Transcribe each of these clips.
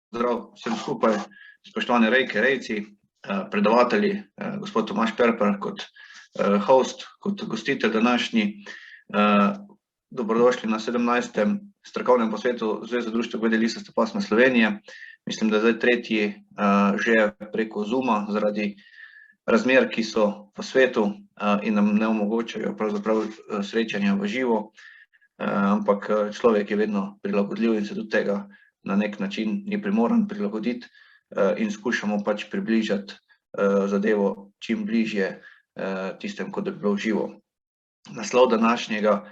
Zdrav vsem skupaj, spoštovane rejke, rejci, predavatelji, gospod Tomaž Perper kot host, kot gostitelj današnji. Dobrodošli na 17. strokovnem posvetu Zveze društev glede lisasta pasma Slovenije. Mislim, da je zdaj tretji že preko Zooma zaradi razmer, ki so po svetu in nam ne omogočajo pravzaprav srečanja v živo, ampak človek je vedno prilagodljiv in se tudi tega na nek način ni primoran prilagoditi in skušamo pač približati zadevo čim bližje tistem, kot da bi bilo živo. Naslov današnjega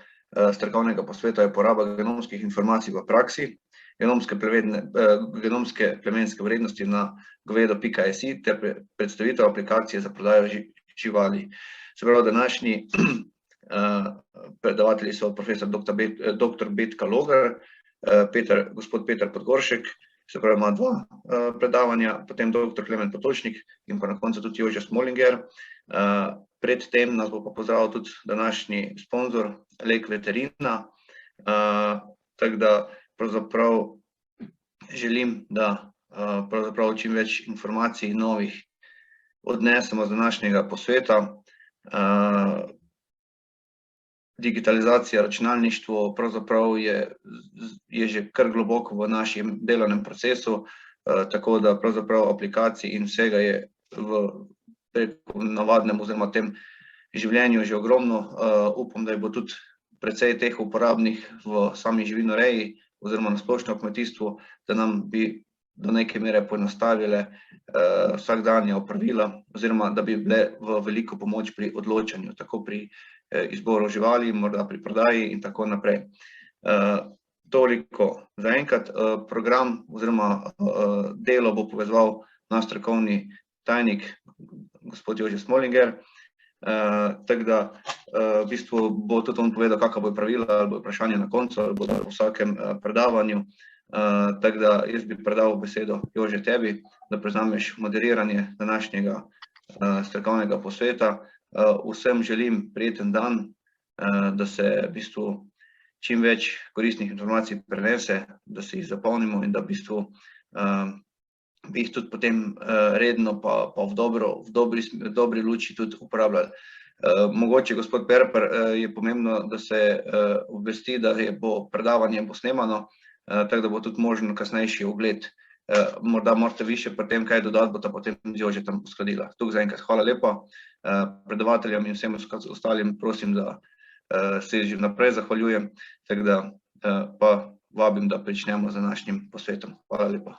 strokovnega posveta je poraba genomskih informacij v praksi, genomske plemenske vrednosti na govedo.si ter predstavitev aplikacije za prodajo živali. Se pravi, današnji predavatelji so profesor dr. Betka Logar, gospod Peter Podgoršek, se pravi ima dva predavanja, potem dr. Klemen Potočnik in pa na koncu tudi Jože Smolinger. Predtem nas bo pa pozdravil tudi današnji sponzor Lek Veterina, tako da pravzaprav želim, da pravzaprav čim več informacij novih odnesemo z današnjega posveta. Digitalizacija, računalništvo pravzaprav je že kar globoko v našem delovnem procesu, tako da pravzaprav aplikacij in vsega je v navadnem oziroma tem življenju že ogromno. Upam, da bo tudi precej teh uporabnih v sami živinoreji oziroma na splošno kmetijstvu, da nam bi do neke mere poenostavile vsakdanja opravila oziroma da bi bile v veliko pomoč pri odločanju, tako pri izboru živali, morda pri prodaji in tako naprej. Toliko zaenkrat. Program oziroma delo bo povezoval naš strokovni tajnik, gospod Jože Smolinger, tako da v bistvu bo tudi on povedal, kakva bo pravila ali bo vprašanje na koncu ali bo v vsakem predavanju. Tako da jaz bi predal besedo Jože tebi, da prevzameš moderiranje današnjega strokovnega posveta. Vsem želim prijeten dan, da se v bistvu čim več koristnih informacij prenese, da se jih zapolnimo in da v bistvu bi jih tudi potem redno pa v dobri luči tudi uporabljali. Mogoče, gospod Perper, je pomembno, da se obvesti, da bo predavanje snemano, tako da bo tudi možen kasnejši ogled. Morda morate vi še pri tem kaj dodati, bo ta potem z Jožetom uskladila. Tukaj zaenkrat hvala lepa predavateljem in vsem ostalim, prosim, da se že naprej zahvaljujem, tako da pa vabim, da pričnemo z današnjim posvetom. Hvala lepa.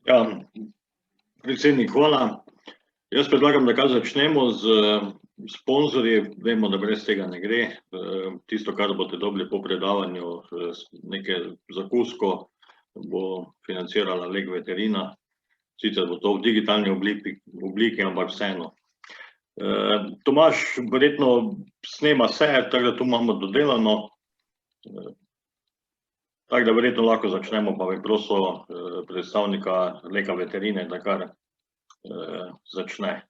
Ja, predsednik, hvala. Jaz predlagam, da kar začnemo z sponzorji. Vemo, da brez tega ne gre. Tisto, kar boste dobili po predavanju, nekaj zakusko, bo financirala Lek Veterina. Sicer bo to v digitalni obliki, ampak vseeno. Tomaž verjetno snema seje, tako da tu imamo dodelano. Tako da verjetno lahko začnemo, pa bi prosil predstavnika Leka Veterine, da kar začne.